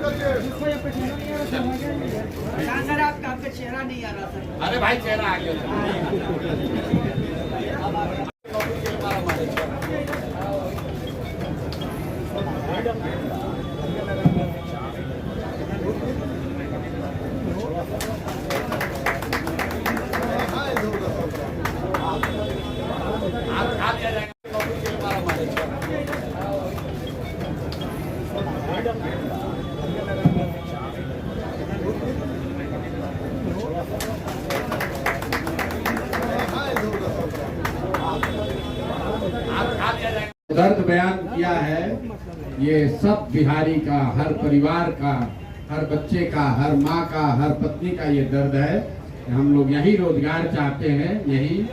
Sir आपका चेहरा नहीं आ रहा सर। अरे भाई चेहरा आ गया। दर्द बयान किया है, ये सब बिहारी का, हर परिवार का, हर बच्चे का, हर माँ का, हर पत्नी का ये दर्द है। हम लोग यही रोजगार चाहते हैं, यही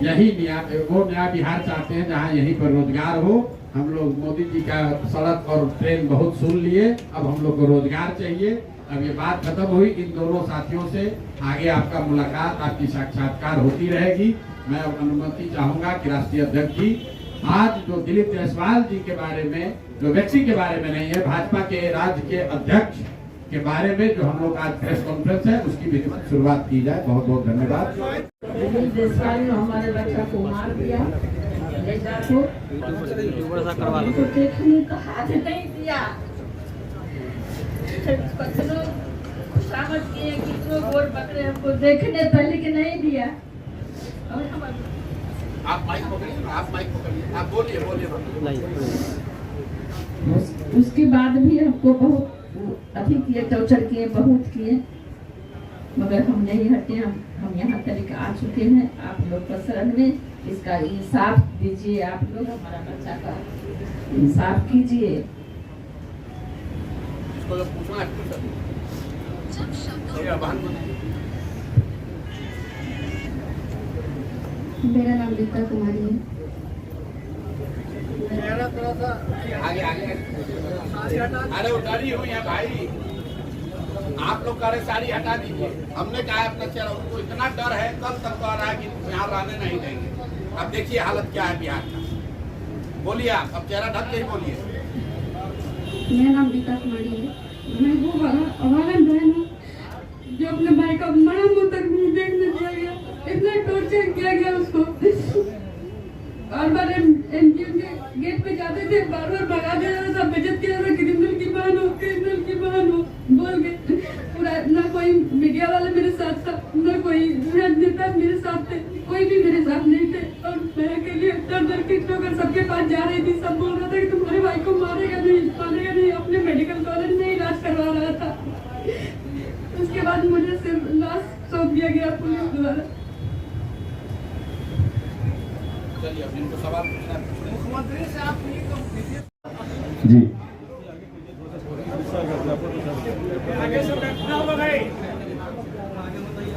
वो नया बिहार चाहते हैं जहाँ यहीं पर रोजगार हो। हम लोग मोदी जी का सड़क और ट्रेन बहुत सुन लिए, अब हम लोग को रोजगार चाहिए। अब ये बात खत्म हुई, इन दोनों साथियों से आगे आपका मुलाकात, आपकी साक्षात्कार होती रहेगी। मैं अनुमति चाहूंगा कि राष्ट्रीय अध्यक्ष जी आज जो दिलीप जायसवाल जी के बारे में, जो व्यक्ति के बारे में नहीं है, भाजपा के राज्य के अध्यक्ष के बारे में जो हम लोग आज प्रेस कॉन्फ्रेंस है उसकी भी शुरुआत की जाए। बहुत बहुत धन्यवाद। दिलीप जायसवाल ने हमारे बच्चा को मार दिया, को देखने का हाथ नहीं दिया, खुशामद किए, कितनों गोर बकरे हमको देखने था लेकिन नहीं दिया। आप माइक पकड़िए, आप बोलिए। उसके बाद भी हमको बहुत अधिक किए, टॉर्चर किए, बहुत किए, मगर हम नहीं हटे। हम यहाँ तक आ चुके हैं। आप लोग का शरण में इसका इंसाफ दीजिए। आप लोग हमारा बच्चा का इंसाफ कीजिए। मेरा नाम गीता कुमारी है। आगे अरे उतारी हुई है भाई, आप लोग कह रहे साड़ी हटा दीजिए। हमने कहा अपना चेहरा, उनको इतना डर है, कल तक कह रहा है कि यहाँ रहने नहीं देंगे। अब देखिए हालत क्या है बिहार का। बोलिए आप, अब चेहरा ढक के ही बोलिए। मेरा नाम गीता कुमारी है। मैं वो हमारा बहन हूँ जो अपने भाई का मरा मुँह तक नहीं देखने दिया गया, इतना टॉर्चर किया गया उसको। बार एनजीओ के गेट पे जाते थे, बार भगा दिया जाता था, बेइज्जत किया जाता, क्रिमिनल की बहन हो, क्रिमिनल की बहन हो बोल के। पूरा ना कोई मीडिया वाले मेरे साथ था, ना कोई नेता मेरे साथ थे, कोई भी मेरे साथ नहीं थे। और मैं अकेले दर के ठोकर सबके पास जा रही थी। सब बोल रहा था कि तुम्हारे भाई को मारेगा नहीं, अपने मेडिकल कॉलेज में इलाज करवा रहा था। उसके बाद मुझे सिर्फ लाश सौंप दिया गया पुलिस द्वारा। मुख्यमंत्री से आप जी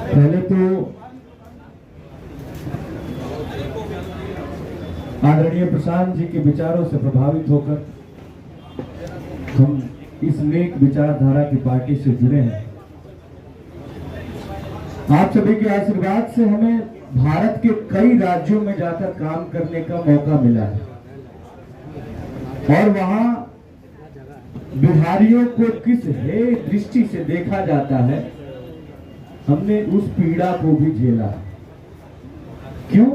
पहले तो आदरणीय प्रशांत जी के विचारों से प्रभावित होकर हम इस नेक विचारधारा की पार्टी से जुड़े हैं। आप सभी के आशीर्वाद से हमें भारत के कई राज्यों में जाकर काम करने का मौका मिला है और वहां बिहारियों को किस हे दृष्टि से देखा जाता है, हमने उस पीड़ा को भी झेला। क्यों?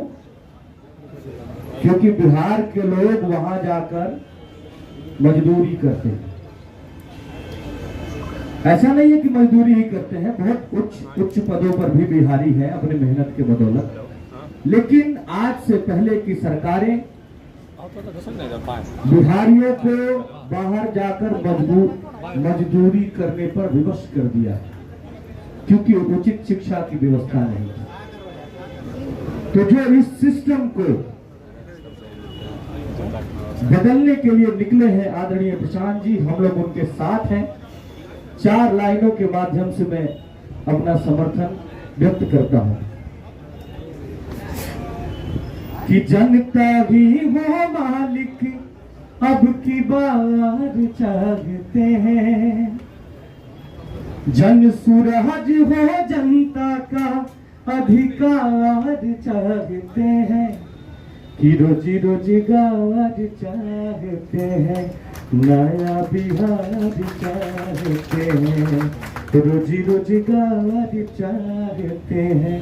क्योंकि बिहार के लोग वहां जाकर मजदूरी करते हैं। ऐसा नहीं है कि मजदूरी ही करते हैं, बहुत उच्च पदों पर भी बिहारी हैं अपने मेहनत के बदौलत। लेकिन आज से पहले की सरकारें बिहारियों को बाहर जाकर मजदूरी करने पर विवश कर दिया, क्योंकि उचित शिक्षा की व्यवस्था नहीं थी। तो जो इस सिस्टम को बदलने के लिए निकले हैं आदरणीय प्रशांत जी, हम लोग उनके साथ हैं। 4 लाइनों के माध्यम से मैं अपना समर्थन व्यक्त करता हूं कि जनता भी वो मालिक अब की बार चाहते हैं, जन सूरज हो जनता का अधिकार चाहते हैं, कि रोजी रोजगार चाहते हैं, नया बिहार चाहते हैं, रोजी रोजगार चाहते हैं,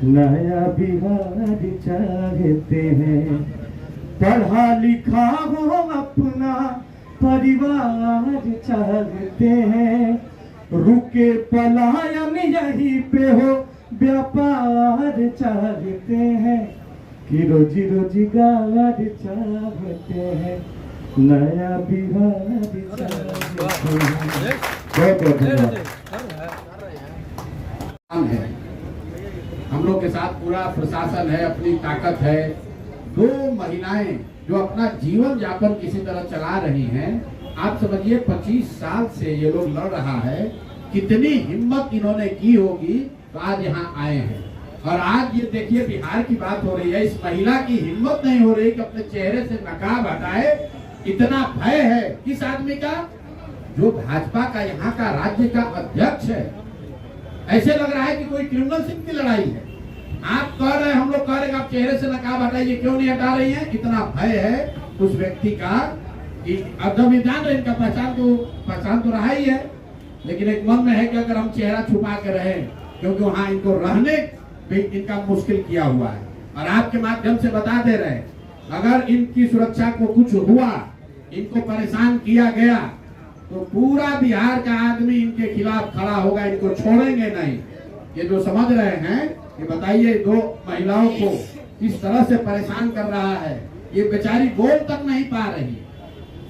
नया बिहार चाहते हैं, पढ़ा लिखा हो अपना परिवार चाहते हैं, रुके पलायन यहीं पे हो व्यापार चाहते हैं, कि रोजी रोजगार चाहते हैं, नया बिहार चाहते हैं। बहुत बहुत धन्यवाद। है हम लोग के साथ पूरा प्रशासन है, अपनी ताकत है। दो महिलाएं जो अपना जीवन यापन किसी तरह चला रही हैं, आप समझिए 25 साल से ये लोग लड़ रहा है, कितनी हिम्मत इन्होंने की होगी तो आज यहाँ आए हैं। और आज ये देखिए बिहार की बात हो रही है, इस महिला की हिम्मत नहीं हो रही कि अपने चेहरे से नकाब हटाए। इतना भय है किस आदमी का, जो भाजपा का यहाँ का राज्य का अध्यक्ष है। ऐसे लग रहा है कि कोई क्रिमिनल सिंह की लड़ाई है। आप कह रहे हैं, हम लोग कह रहे हैं आप चेहरे से नकाब हटाइए, क्यों नहीं हटा रही हैं? इतना भय है उस व्यक्ति का कि अब जब ये जान रहे इनका पहचान तो रहा ही है, लेकिन एक मन में है कि अगर हम चेहरा छुपा के रहे, क्योंकि वहां इनको रहने भी इनका मुश्किल किया हुआ है। और आपके माध्यम से बता दे रहे हैं, अगर इनकी सुरक्षा को कुछ हुआ, इनको परेशान किया गया, तो पूरा बिहार का आदमी इनके खिलाफ खड़ा होगा, इनको छोड़ेंगे नहीं। ये जो समझ रहे हैं, ये बताइए दो महिलाओं को किस तरह से परेशान कर रहा है। ये बेचारी बोल तक नहीं पा रही,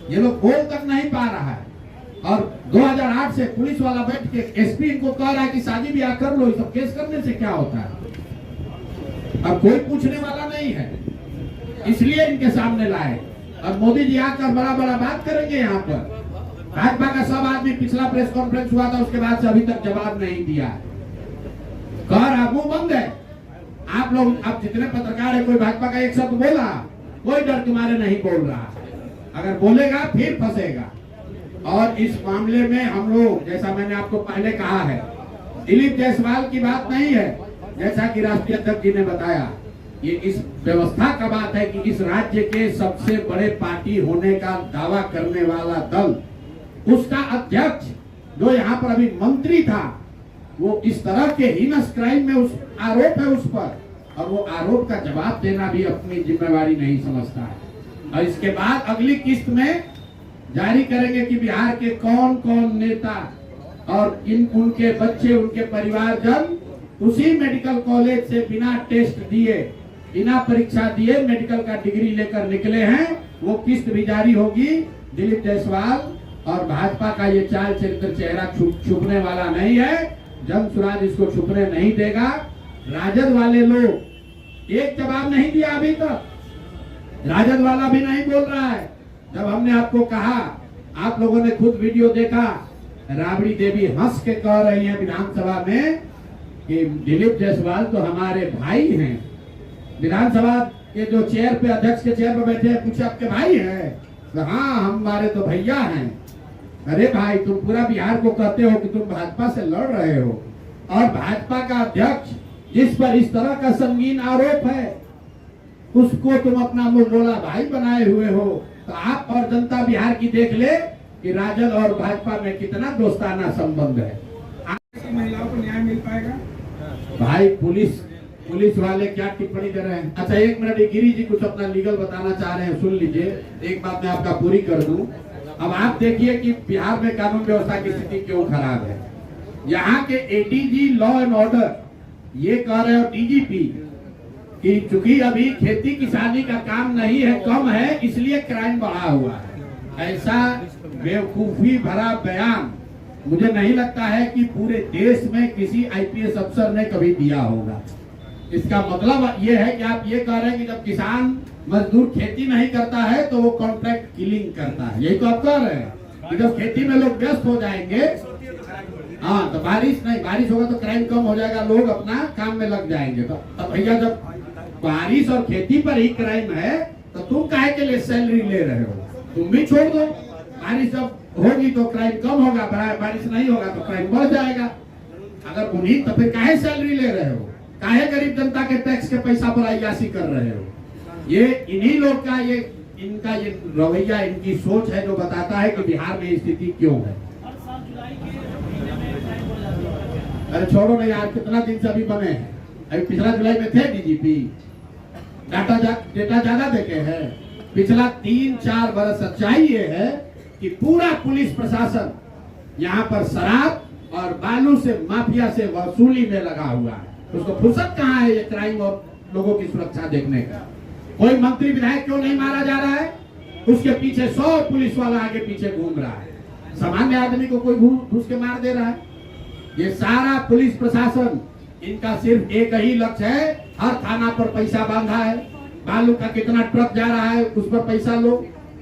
ये लोग बोल तक नहीं पा रहा है। और 2008 से पुलिस वाला बैठ के एसपी इनको कह रहा है कि शादी ब्याह कर लो, ये सब केस करने से क्या होता है। अब कोई पूछने वाला नहीं है, इसलिए इनके सामने लाए। और मोदी जी आकर बड़ा बड़ा बात करेंगे यहाँ पर। भाजपा का सब आदमी, पिछला प्रेस कॉन्फ्रेंस हुआ था, उसके बाद से अभी तक जवाब नहीं दिया। कह मुंह बंद है। आप लोग अब जितने पत्रकार है, कोई भाजपा का एक शब्द बोला, कोई डर तुम्हारे नहीं बोल रहा। अगर बोलेगा फिर फंसेगा। और इस मामले में हम लोग, जैसा मैंने आपको पहले कहा है, दिलीप जायसवाल की बात नहीं है, जैसा कि राष्ट्रीय अध्यक्ष जी ने बताया, ये इस व्यवस्था का बात है कि इस राज्य के सबसे बड़े पार्टी होने का दावा करने वाला दल, उसका अध्यक्ष जो यहाँ पर अभी मंत्री था, वो इस तरह के हीनस क्राइम में उस आरोप है उस पर, और वो आरोप का जवाब देना भी अपनी जिम्मेवारी नहीं समझता है। और इसके बाद अगली किस्त में जारी करेंगे कि बिहार के कौन कौन नेता और उनके बच्चे, उनके परिवारजन उसी मेडिकल कॉलेज से बिना टेस्ट दिए, बिना परीक्षा दिए मेडिकल का डिग्री लेकर निकले हैं। वो किस्त भी जारी होगी। दिलीप जायसवाल और भाजपा का ये चाल चरित्र चेहरा छुपने वाला नहीं है। जन सुराज इसको छुपने नहीं देगा। राजद वाले लोग एक जवाब नहीं दिया अभी तक, राजद वाला भी नहीं बोल रहा है। जब हमने आपको कहा, आप लोगों ने खुद वीडियो देखा, राबड़ी देवी हंस के कह रही है विधानसभा में कि दिलीप जायसवाल तो हमारे भाई हैं। विधानसभा के जो चेयर पे, अध्यक्ष के चेयर पे बैठे हैं, पूछे आपके भाई हैं? तो हाँ, हमारे तो भैया हैं। अरे भाई, तुम पूरा बिहार को कहते हो कि तुम भाजपा से लड़ रहे हो, और भाजपा का अध्यक्ष जिस पर इस तरह का संगीन आरोप है, उसको तुम अपना मुंहबोला भाई बनाए हुए हो। तो आप और जनता बिहार की देख ले कि राजद और भाजपा में कितना दोस्ताना संबंध है। महिलाओं को न्याय मिल पाएगा? भाई, पुलिस वाले क्या टिप्पणी कर रहे हैं? अच्छा, एक मिनट, गिरी जी कुछ अपना लीगल बताना चाह रहे हैं, सुन लीजिए। एक बात मैं आपका पूरी कर दूं। अब आप देखिए कि बिहार में कानून व्यवस्था की स्थिति क्यों खराब है। यहाँ के एडीजी लॉ एंड ऑर्डर ये कह रहे हो, डीजीपी, कि चूंकि अभी खेती किसानी का काम नहीं है, कम है, इसलिए क्राइम बढ़ा हुआ है। ऐसा बेवकूफी भरा बयान मुझे नहीं लगता है कि पूरे देश में किसी आईपीएस अफसर ने कभी दिया होगा। इसका मतलब ये है कि आप ये कह रहे हैं कि जब किसान मजदूर खेती नहीं करता है तो वो कॉन्ट्रैक्ट किलिंग करता है। यही तो आप कह रहे हैं कि जब खेती में लोग व्यस्त हो जाएंगे, हाँ, तो बारिश होगा तो क्राइम कम हो जाएगा, लोग अपना काम में लग जाएंगे। तो भैया, जब बारिश और खेती पर ही क्राइम है तो तुम काहे के लिए सैलरी ले रहे हो? तुम भी छोड़ दो। बारिश जब होगी तो क्राइम कम होगा, बारिश नहीं होगा तो क्राइम बढ़ जाएगा। अगर उन्हीं, तो फिर काहे सैलरी ले रहे हो? काहे गरीब जनता के टैक्स के पैसा पर अय्याशी कर रहे हो? ये इन्हीं लोग का ये इनका ये रवैया, इनकी सोच है जो बताता है कि बिहार में स्थिति क्यों है। अरे छोड़ो ना यार, कितना दिन से अभी बने हैं, अभी पिछला जुलाई में थे डीजीपी, डेटा ज्यादा देखे हैं। पिछला 3-4 बरस सच्चाई ये है कि पूरा पुलिस प्रशासन यहाँ पर शराब और बालू से, माफिया से वसूली में लगा हुआ है। उसको फुर्सत कहाँ है ये क्राइम और लोगों की सुरक्षा देखने का। कोई मंत्री विधायक क्यों नहीं मारा जा रहा है? उसके पीछे 100 पुलिस वाला आगे पीछे घूम रहा है। सामान्य आदमी को कोई घुस के मार दे रहा है। ये सारा पुलिस प्रशासन, इनका सिर्फ एक ही लक्ष्य है, हर थाना पर पैसा बांधा है। बालू का कितना ट्रक जा रहा है उस पर पैसा लो,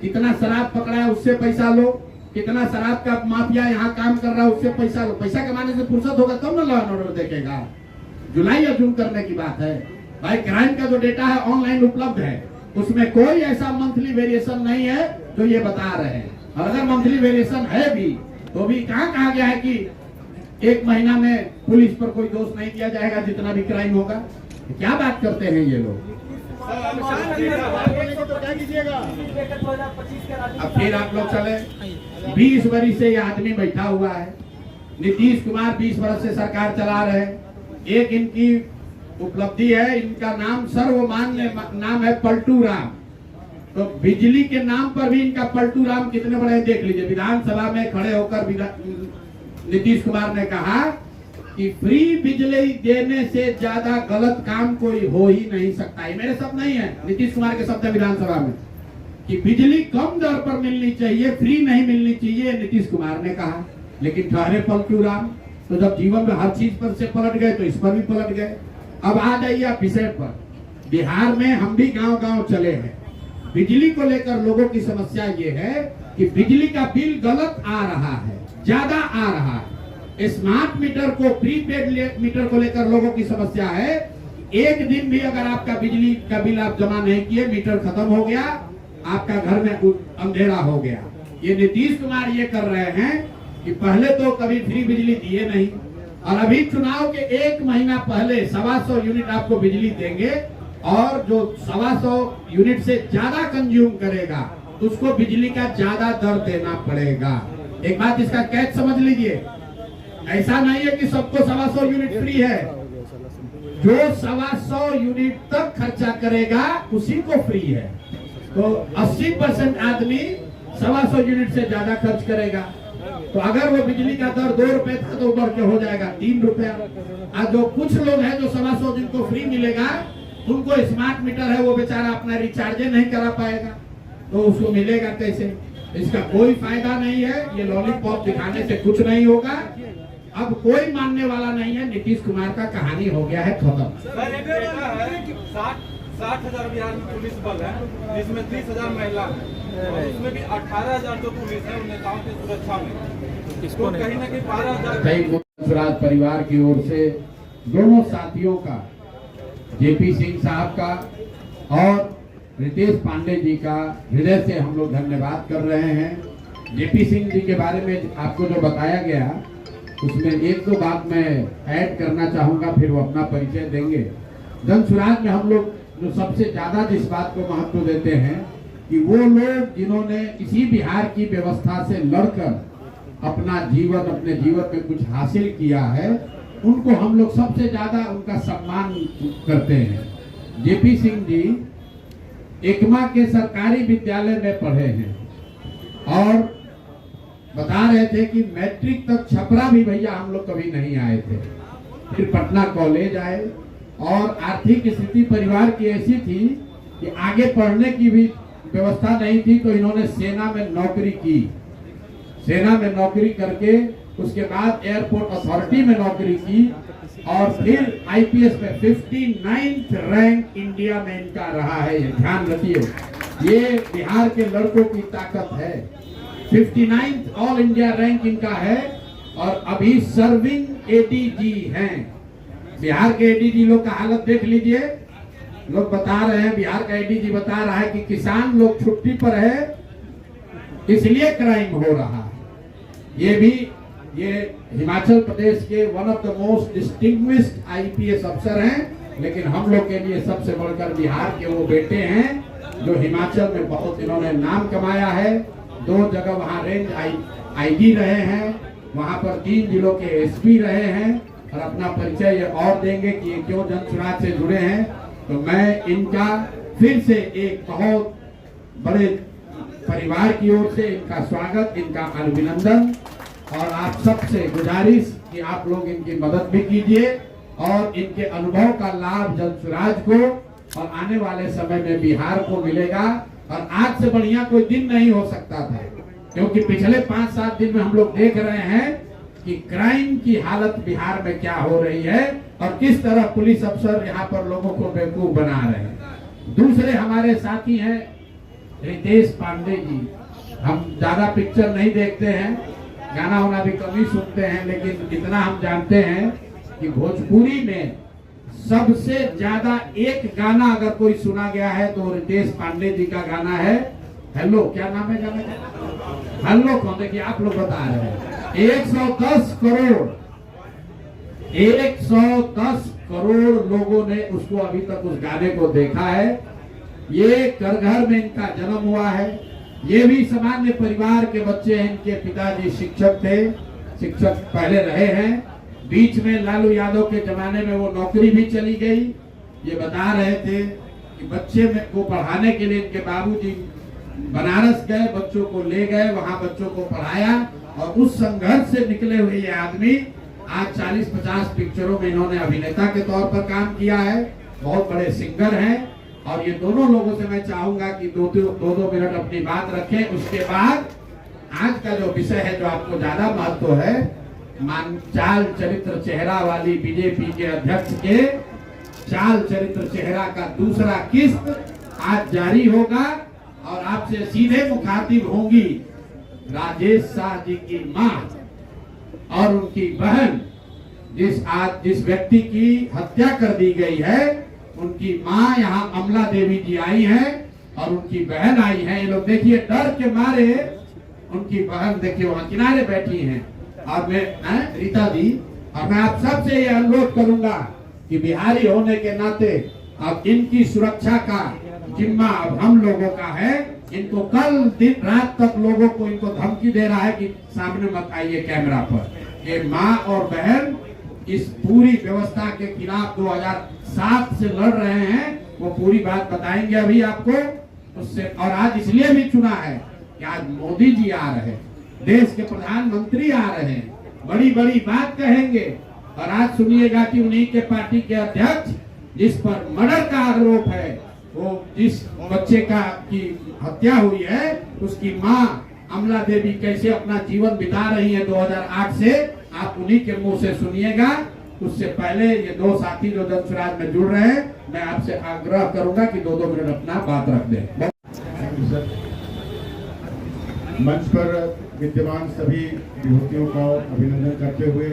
कितना शराब पकड़ा है उससे पैसा लो, कितना शराब का माफिया यहाँ काम कर रहा है उससे पैसा लो। पैसा कमाने से फुर्सत होगा तब ना लॉ एंड ऑर्डर देखेगा। जुलाई या जून करने की बात है भाई। क्राइम का जो डेटा है ऑनलाइन उपलब्ध है, उसमें कोई ऐसा मंथली वेरिएशन नहीं है जो ये बता रहे हैं। और अगर मंथली वेरिएशन है भी तो भी कहाँ कहा गया है कि 1 महीना में पुलिस पर कोई दोष नहीं दिया जाएगा जितना भी क्राइम होगा। क्या बात करते हैं ये लोग। अब फिर आप लोग चले, 20 वर्ष से ये आदमी बैठा हुआ है। नीतीश कुमार 20 वर्ष से सरकार चला रहे हैं। एक इनकी उपलब्धि है, इनका नाम सर्वमान्य नाम है पलटू राम। तो बिजली के नाम पर भी इनका पलटू राम कितने बड़े देख लीजिए। विधानसभा में खड़े होकर नीतीश कुमार ने कहा कि फ्री बिजली देने से ज्यादा गलत काम कोई हो ही नहीं सकता। ये मेरे शब्द नहीं है, नीतीश कुमार के शब्द है विधानसभा में कि बिजली कम दर पर मिलनी चाहिए, फ्री नहीं मिलनी चाहिए, नीतीश कुमार ने कहा। लेकिन ठहरे पलटू राम, तो जब जीवन में हर चीज पर से पलट गए तो इस पर भी पलट गए। अब आ जाइए आप विषय पर। बिहार में हम भी गांव गांव चले हैं। बिजली को लेकर लोगों की समस्या ये है कि बिजली का बिल गलत आ रहा है, ज्यादा आ रहा है। स्मार्ट मीटर को, प्रीपेड मीटर को लेकर लोगों की समस्या है। एक दिन भी अगर आपका बिजली का बिल आप जमा नहीं किए, मीटर खत्म हो गया, आपका घर में अंधेरा हो गया। ये नीतीश कुमार ये कर रहे हैं कि पहले तो कभी फ्री बिजली दिए नहीं, और अभी चुनाव के 1 महीना पहले 125 यूनिट आपको बिजली देंगे, और जो 125 यूनिट से ज्यादा कंज्यूम करेगा उसको बिजली का ज्यादा दर देना पड़ेगा। एक बात इसका कैच समझ लीजिए, ऐसा नहीं है कि सबको 125 यूनिट फ्री है। जो 125 यूनिट तक खर्चा करेगा उसी को फ्री है। तो 80% आदमी 125 यूनिट से ज्यादा खर्च करेगा। तो अगर वो बिजली का दर 2 रुपए था तो बढ़ के हो जाएगा 3 रुपया। और जो कुछ लोग हैं जो 125 जिनको फ्री मिलेगा, उनको स्मार्ट मीटर है, वो बेचारा अपना रिचार्ज नहीं करा पाएगा, तो उसको मिलेगा कैसे? इसका कोई फायदा नहीं है। ये लॉलीपॉप दिखाने से कुछ नहीं होगा। अब कोई मानने वाला नहीं है। नीतीश कुमार का कहानी हो गया है खत्म। 60,000 बिहार में पुलिस बल है, जिसमें 30,000 महिला है, और उसमें भी 18,000 जो पुलिस है उन नेताओं की सुरक्षा में, तो कहीं न कहीं 12,000 परिवार की ओर से दोनों साथियों का, जेपी सिंह साहब का और रितेश पांडे जी का हृदय से हम लोग धन्यवाद कर रहे हैं। जेपी सिंह जी के बारे में आपको जो बताया गया उसमें 1-2 बात मैं ऐड करना चाहूँगा, फिर वो अपना परिचय देंगे। जन सुराज में हम लोग जो सबसे ज्यादा जिस बात को महत्व देते हैं कि वो लोग जिन्होंने इसी बिहार की व्यवस्था से लड़कर अपने जीवन में कुछ हासिल किया है, उनको हम लोग सबसे ज्यादा उनका सम्मान करते हैं। जेपी सिंह जी एकमा के सरकारी विद्यालय में पढ़े हैं और बता रहे थे कि मैट्रिक तक छपरा भी भैया हम लोग कभी नहीं आए थे। फिर पटना कॉलेज आए और आर्थिक स्थिति परिवार की ऐसी थी कि आगे पढ़ने की भी व्यवस्था नहीं थी, तो इन्होंने सेना में नौकरी की। सेना में नौकरी करके उसके बाद एयरपोर्ट अथॉरिटी में नौकरी की और फिर आईपीएस में 59th रैंक इंडिया में इनका रहा है। ये ध्यान रखिए, ये बिहार के लड़कों की ताकत है। 59th ऑल इंडिया रैंक इनका है और अभी सर्विंग एडीजी हैं। बिहार के एडीजी लोग का हालत देख लीजिए। लोग बता रहे हैं, बिहार का एडीजी बता रहा है कि किसान लोग छुट्टी पर है इसलिए क्राइम हो रहा है। ये हिमाचल प्रदेश के one of the most distinguished IPS अफसर हैं, लेकिन हम लोग के लिए सबसे बढ़कर बिहार के वो बेटे हैं जो हिमाचल में बहुत इन्होंने नाम कमाया है। 2 जगह वहाँ रेंज आईजी रहे हैं, वहाँ पर 3 जिलों के एसपी रहे हैं और अपना परिचय ये और देंगे कि ये क्यों जनसुराज से जुड़े हैं। तो मैं इनका फिर से एक बहुत बड़े परिवार की ओर से इनका स्वागत, इनका अभिनंदन और आप सबसे गुजारिश कि आप लोग इनकी मदद भी कीजिए और इनके अनुभव का लाभ जनसुराज को और आने वाले समय में बिहार को मिलेगा। और आज से बढ़िया कोई दिन नहीं हो सकता था, क्योंकि पिछले 5-7 दिन में हम लोग देख रहे हैं कि क्राइम की हालत बिहार में क्या हो रही है और किस तरह पुलिस अफसर यहाँ पर लोगों को बेवकूफ बना रहे हैं। दूसरे हमारे साथी हैं रितेश पांडे जी। हम ज्यादा पिक्चर नहीं देखते हैं, गाना होना भी कम ही सुनते हैं, लेकिन इतना हम जानते हैं कि भोजपुरी में सबसे ज्यादा एक गाना अगर कोई सुना गया है तो रितेश पांडे जी का गाना है हेलो। क्या नाम है गाने का? हेलो कौन? देखिए आप लोग बता रहे हैं 110 करोड़ लोगों ने उसको अभी तक उस गाने को देखा है। ये करघर में इनका जन्म हुआ है। ये भी सामान्य परिवार के बच्चे हैं। इनके पिताजी शिक्षक थे, शिक्षक पहले रहे हैं। बीच में लालू यादव के जमाने में वो नौकरी भी चली गई। ये बता रहे थे कि बच्चे को पढ़ाने के लिए इनके बाबूजी बनारस गए, बच्चों को ले गए, वहां बच्चों को पढ़ाया और उस संघर्ष से निकले हुए ये आदमी आज 40-50 पिक्चरों में इन्होंने अभिनेता के तौर पर काम किया है। बहुत बड़े सिंगर हैं और ये दोनों लोगों से मैं चाहूंगा कि 2-2 मिनट अपनी बात रखें। उसके बाद आज का जो विषय है, जो आपको ज्यादा महत्व है, चाल चरित्र चेहरा वाली बीजेपी के अध्यक्ष के चाल चरित्र चेहरा का दूसरा किस्त आज जारी होगा और आपसे सीधे मुखातिब होंगी राजेश शाह जी की मां और उनकी बहन, जिस व्यक्ति की हत्या कर दी गई है, उनकी मां यहाँ अमला देवी जी आई हैं और उनकी बहन आई है। ये लोग देखिए डर के मारे, उनकी बहन देखिए वहां किनारे बैठी हैं। और मैं रीता दी, और मैं आप सबसे ये अनुरोध करूंगा कि बिहारी होने के नाते अब इनकी सुरक्षा का जिम्मा अब हम लोगों का है। इनको कल दिन रात तक लोगों को इनको धमकी दे रहा है कि सामने मत आइए कैमरा पर। ये माँ और बहन इस पूरी व्यवस्था के खिलाफ 2007 से लड़ रहे हैं। वो पूरी बात बताएंगे अभी आपको उससे। और आज इसलिए भी चुना है कि आज मोदी जी आ रहे हैं, देश के प्रधानमंत्री आ रहे हैं, बड़ी बड़ी बात कहेंगे। और आज सुनिएगा कि उन्हीं के पार्टी के अध्यक्ष, जिस पर मर्डर का आरोप है, वो जिस बच्चे की हत्या हुई है, उसकी मां अमला देवी कैसे अपना जीवन बिता रही है 2008 से, आप उन्हीं के मुंह से सुनिएगा। उससे पहले ये 2 साथी जो जनसुराज में जुड़ रहे हैं, मैं आपसे आग्रह करूंगा कि 2-2 मिनट अपना बात रख दें। मंच पर विद्यमान सभी विभूतियों का अभिनंदन करते हुए,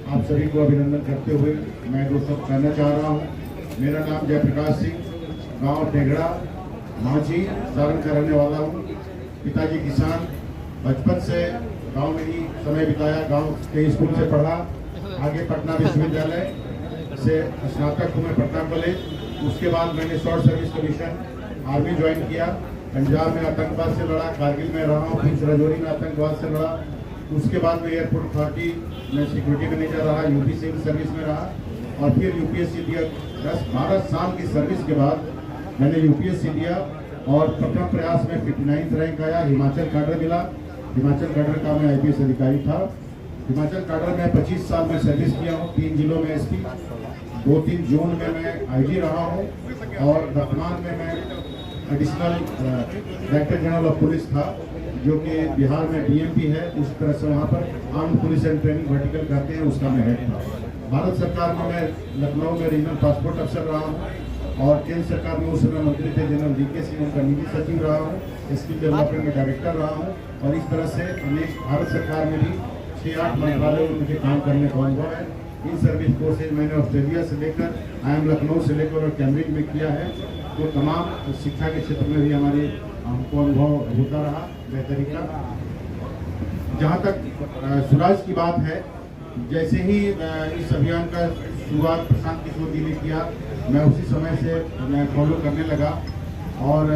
आप सभी को अभिनंदन करते हुए मैं 2 शब्द कहना चाह रहा हूँ। मेरा नाम जयप्रकाश सिंह, गांव टेगड़ा, मांझी, सारण का रहने वाला हूँ। पिताजी किसान, बचपन से गांव में ही समय बिताया, गांव के स्कूल से पढ़ा, आगे पटना विश्वविद्यालय से स्नातक हूँ मैं पटना कॉलेज। उसके बाद मैंने short service commission army join किया। पंजाब में आतंकवाद से लड़ा, कारगिल में रहा हूँ, फिर राजौरी में आतंकवाद से लड़ा। उसके बाद में एयरपोर्ट अथॉरिटी में सिक्योरिटी मैनेजर रहा, यूपी सिविल सर्विस में रहा और फिर यूपीएससी दिया। 10-12 साल की सर्विस के बाद मैंने यूपीएससी दिया और प्रथम प्रयास में 59th रैंक आया। हिमाचल कैडर मिला। हिमाचल कैडर का मैं आईपीएस अधिकारी था। हिमाचल कैडर में 25 साल में सर्विस किया हूँ, 3 जिलों में एसपी, 2-3 जोन में मैं आईजी रहा हूँ और वर्तमान में मैं additional director general of police था, जो कि बिहार में डीएमपी है। उस तरह से वहाँ पर armed police and training vertical कहते हैं, उसका मैं हेड था। भारत सरकार में मैं लखनऊ में रीजनल पासपोर्ट अफसर रहा हूँ और केंद्र सरकार में उस समय मंत्री थे जनरल वीके सिंह, उनका निजी सचिव रहा हूँ, स्किल डेवलपमेंट में डायरेक्टर रहा हूँ और इस तरह से अनेक भारत सरकार में भी 6-8 मंत्रालयों में मुझे काम करने का अनुभव है। इन सर्विस कोर्सेज मैंने ऑस्ट्रेलिया से लेकर IIM लखनऊ से लेकर और कैम्ब्रिज में किया है। तो तमाम शिक्षा के क्षेत्र में भी हमारे हमको अनुभव होता रहा बेहतरी का। जहाँ तक स्वराज की बात है, जैसे ही इस अभियान का शुरुआत प्रशांत किशोर जी ने किया, मैं उसी समय से मैं फॉलो करने लगा और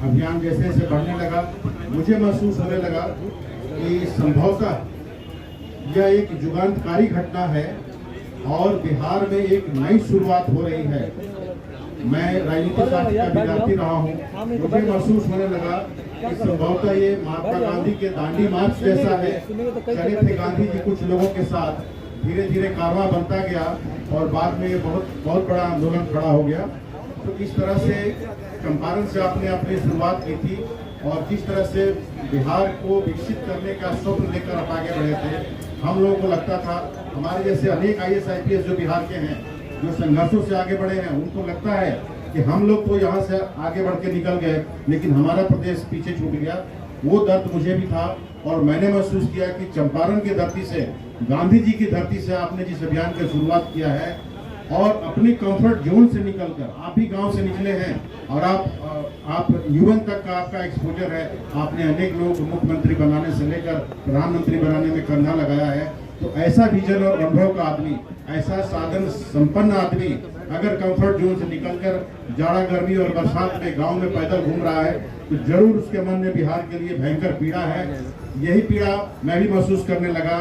अभियान जैसे जैसे बढ़ने लगा मुझे महसूस होने लगा कि संभवतः यह एक युगांतकारी घटना है और बिहार में एक नई शुरुआत हो रही है। मैं राजनीतिक शास्त्र का विद्यार्थी रहा हूँ, मुझे महसूस होने लगा कि संभवतः ये महात्मा गांधी के दांडी मार्च जैसा है। चले थे गांधी जी कुछ लोगों के साथ, धीरे धीरे कारवां बनता गया और बाद में ये बहुत बड़ा आंदोलन खड़ा हो गया। तो इस तरह से चंपारण से आपने अपनी शुरुआत की थी और जिस तरह से बिहार को विकसित करने का स्वप्न लेकर आप आगे बढ़े थे, हम लोगों को लगता था, हमारे जैसे अनेक IAS IPS जो बिहार के हैं, जो संघर्षों से आगे बढ़े हैं, उनको लगता है कि हम लोग तो यहाँ से आगे बढ़ के निकल गए लेकिन हमारा प्रदेश पीछे छूट गया। वो दर्द मुझे भी था और मैंने महसूस किया कि चंपारण की धरती से, गांधी जी की धरती से आपने जिस अभियान की शुरुआत किया है और अपनी कंफर्ट जोन से निकलकर, आप भी गांव से निकले हैं और आप UN तक का आपका एक्सपोजर है, आपने अनेक लोगों को मुख्यमंत्री बनाने से लेकर प्रधानमंत्री बनाने में कंधा लगाया है। तो ऐसा विजन और अनुभव का आदमी, ऐसा साधन संपन्न आदमी अगर कंफर्ट जोन से निकलकर जाड़ा गर्मी और बरसात में गांव में पैदल घूम रहा है तो जरूर उसके मन में बिहार के लिए भयंकर पीड़ा है। यही पीड़ा मैं भी महसूस करने लगा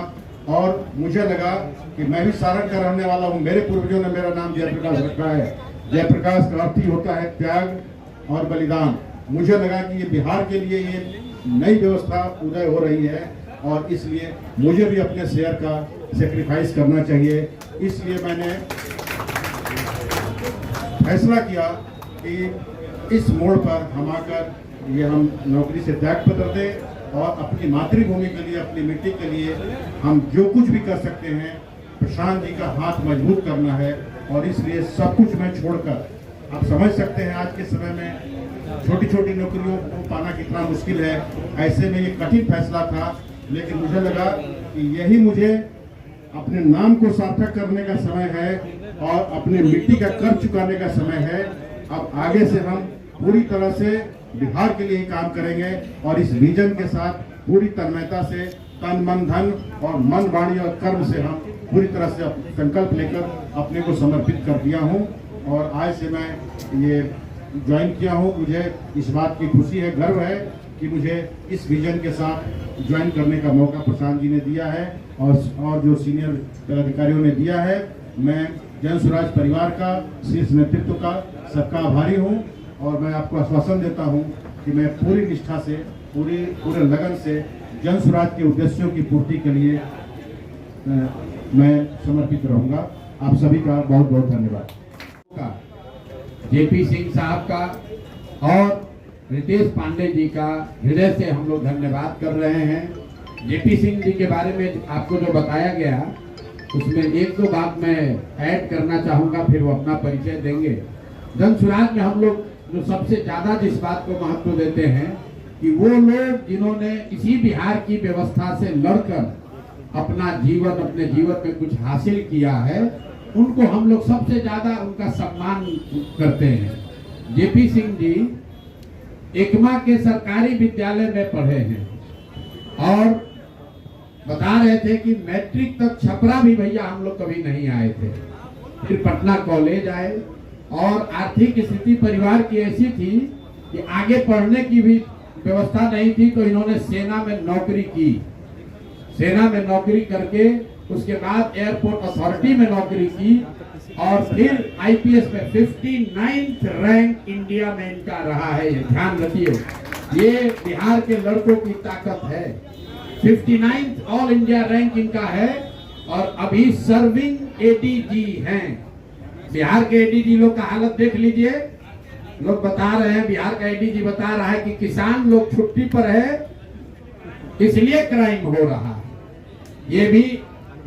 और मुझे लगा कि मैं भी सारण का रहने वाला हूँ। मेरे पूर्वजों ने मेरा नाम जयप्रकाश रखा है। जयप्रकाश का अर्थ ही होता है त्याग और बलिदान। मुझे लगा कि ये बिहार के लिए ये नई व्यवस्था उदय हो रही है और इसलिए मुझे भी अपने शेयर का सेक्रीफाइस करना चाहिए। इसलिए मैंने फैसला किया कि इस मोड़ पर हम आकर हम नौकरी से त्याग पत्र दें और अपनी मातृभूमि के लिए, अपनी मिट्टी के लिए हम जो कुछ भी कर सकते हैं, प्रशांत जी का हाथ मजबूत करना है। और इसलिए सब कुछ मैं छोड़कर, आप समझ सकते हैं आज के समय में छोटी छोटी नौकरियों को पाना कितना मुश्किल है। ऐसे में ये कठिन फैसला था लेकिन मुझे लगा कि यही मुझे अपने नाम को सार्थक करने का समय है और अपने मिट्टी का कर्ज चुकाने का समय है। अब आगे से हम पूरी तरह से बिहार के लिए ही काम करेंगे और इस विजन के साथ पूरी तन्मयता से, तन मन धन और मन वाणी और कर्म से हम पूरी तरह से संकल्प लेकर अपने को समर्पित कर दिया हूं। और आज से मैं ये ज्वाइन किया हूं। मुझे इस बात की खुशी है, गर्व है कि मुझे इस विजन के साथ ज्वाइन करने का मौका प्रशांत जी ने दिया है और जो सीनियर अधिकारियों ने दिया है। मैं जन स्वराज परिवार का, शीर्ष नेतृत्व का सबका आभारी हूँ और मैं आपको आश्वासन देता हूँ कि मैं पूरी निष्ठा से, पूरे लगन से जन स्वराज के उद्देश्यों की पूर्ति के लिए मैं समर्पित रहूँगा। आप सभी का बहुत बहुत धन्यवाद। JP सिंह साहब का और रितेश पांडे जी का हृदय से हम लोग धन्यवाद कर रहे हैं। JP सिंह जी के बारे में आपको जो बताया गया उसमें एक दो बात मैं ऐड करना चाहूँगा, फिर वो अपना परिचय देंगे। जन स्वराज में हम लोग जो सबसे ज्यादा जिस बात को महत्व देते हैं कि वो लोग जिन्होंने इसी बिहार की व्यवस्था से लड़कर अपने जीवन में कुछ हासिल किया है, उनको हम लोग सबसे ज्यादा उनका सम्मान करते हैं। JP सिंह जी एकमा के सरकारी विद्यालय में पढ़े हैं और बता रहे थे कि मैट्रिक तक छपरा भी भैया हम लोग कभी नहीं आए थे। फिर पटना कॉलेज आए और आर्थिक स्थिति परिवार की ऐसी थी कि आगे पढ़ने की भी व्यवस्था नहीं थी, तो इन्होंने सेना में नौकरी की। सेना में नौकरी करके उसके बाद एयरपोर्ट अथॉरिटी में नौकरी की और फिर IPS में 59th रैंक इंडिया में इनका रहा है। ये ध्यान रखिए, ये बिहार के लड़कों की ताकत है। 59th ऑल इंडिया रैंक इनका है और अभी सर्विंग ADG हैं। बिहार के ADG लोग का हालत देख लीजिए। लोग बता रहे हैं, बिहार का ADG बता रहा है कि किसान लोग छुट्टी पर है इसलिए क्राइम हो रहा है।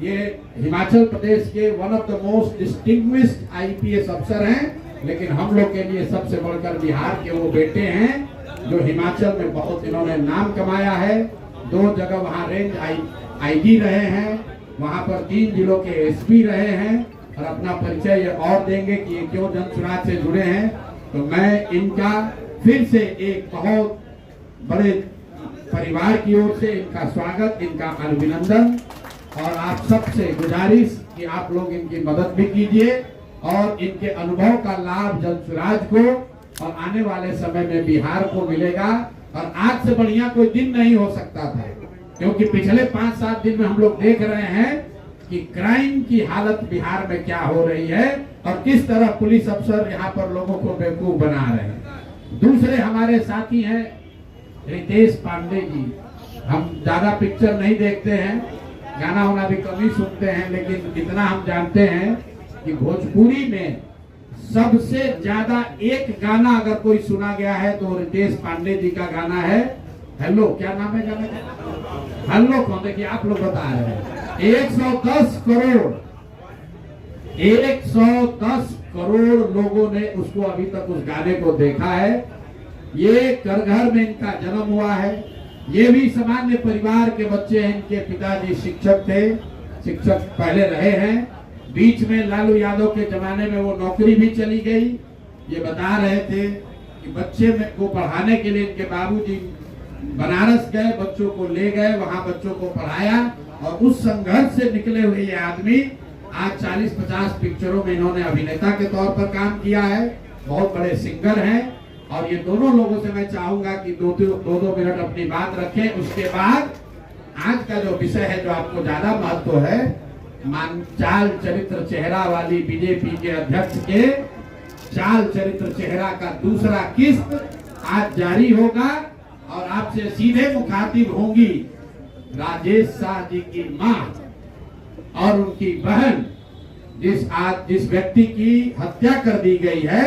ये हिमाचल प्रदेश के one of the most distinguished IPS अफसर हैं, लेकिन हम लोग के लिए सबसे बढ़कर बिहार के वो बेटे हैं जो हिमाचल में बहुत इन्होंने नाम कमाया है। 2 जगह वहाँ रेंज IG रहे हैं, वहाँ पर 3 जिलों के SP रहे हैं और अपना परिचय ये और देंगे कि ये क्यों जन स्वराज से जुड़े हैं। तो मैं इनका फिर से एक बहुत बड़े परिवार की ओर से इनका स्वागत, इनका अभिनंदन और आप सबसे गुजारिश कि आप लोग इनकी मदद भी कीजिए और इनके अनुभव का लाभ जन स्वराज को और आने वाले समय में बिहार को मिलेगा। और आज से बढ़िया कोई दिन नहीं हो सकता था, क्योंकि पिछले 5-7 दिन में हम लोग देख रहे हैं कि क्राइम की हालत बिहार में क्या हो रही है और किस तरह पुलिस अफसर यहाँ पर लोगों को बेवकूफ बना रहे हैं। दूसरे हमारे साथी हैं रितेश पांडे जी। हम ज्यादा पिक्चर नहीं देखते हैं, गाना वाना भी कम ही सुनते हैं, लेकिन इतना हम जानते हैं कि भोजपुरी में सबसे ज्यादा एक गाना अगर कोई सुना गया है तो रितेश पांडे जी का गाना है हेलो। क्या नाम है गाने का? हेलो कौन? देखिए आप लोग बता रहे हैं 110 करोड़ लोगों ने उसको अभी तक उस गाने को देखा है। ये घर में इनका जन्म हुआ है, ये भी सामान्य परिवार के बच्चे हैं। इनके पिताजी शिक्षक थे, शिक्षक पहले रहे हैं, बीच में लालू यादव के जमाने में वो नौकरी भी चली गई। ये बता रहे थे कि बच्चे को पढ़ाने के लिए इनके बाबूजी बनारस गए, बच्चों को ले गए, वहां बच्चों को पढ़ाया और उस संघर्ष से निकले हुए ये आदमी आज 40-50 पिक्चरों में इन्होंने अभिनेता के तौर पर काम किया है, बहुत बड़े सिंगर हैं। और ये दोनों लोगों से मैं चाहूंगा कि 2-2 मिनट अपनी बात रखें। उसके बाद आज का जो विषय है, जो आपको ज्यादा महत्व है, चाल चरित्र चेहरा वाली बीजेपी के अध्यक्ष के चाल चरित्र चेहरा का दूसरा किस्त आज जारी होगा और आपसे सीधे मुखातिब होंगी राजेश शाह जी की मां और उनकी बहन। जिस व्यक्ति की हत्या कर दी गई है,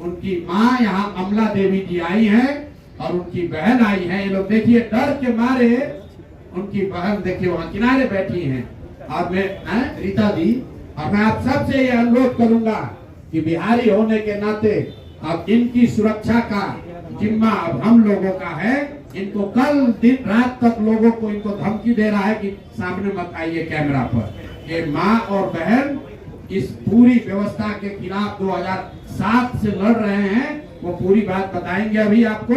उनकी मां यहाँ अमला देवी जी आई हैं और उनकी बहन आई है। ये लोग देखिए डर के मारे, उनकी बहन देखिए वहां किनारे बैठी हैं। और मैं रीता जी, और मैं आप सबसे ये अनुरोध करूंगा कि बिहारी होने के नाते अब इनकी सुरक्षा का जिम्मा अब हम लोगों का है। इनको कल दिन रात तक लोगों को इनको धमकी दे रहा है कि सामने मत आइए कैमरा पर। ये माँ और बहन इस पूरी व्यवस्था के खिलाफ 2007 से लड़ रहे हैं, वो पूरी बात बताएंगे अभी आपको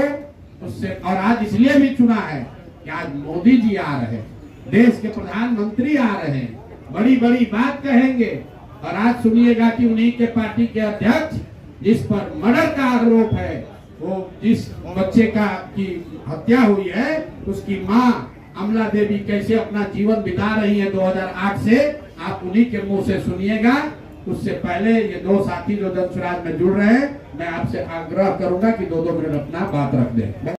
उससे। और आज इसलिए भी चुना है कि आज मोदी जी आ रहे हैं, देश के प्रधानमंत्री आ रहे हैं, बड़ी बड़ी बात कहेंगे। और आज सुनिएगा कि उन्हीं के पार्टी के अध्यक्ष जिस पर मर्डर का आरोप है, वो जिस बच्चे की हत्या हुई है, उसकी मां अमला देवी कैसे अपना जीवन बिता रही है 2008 से, आप उन्हीं के मुंह से सुनिएगा। उससे पहले ये 2 साथी जो जनसुराज में जुड़ रहे हैं, मैं आपसे आग्रह करूंगा कि 2-2 मिनट अपना बात रख दें।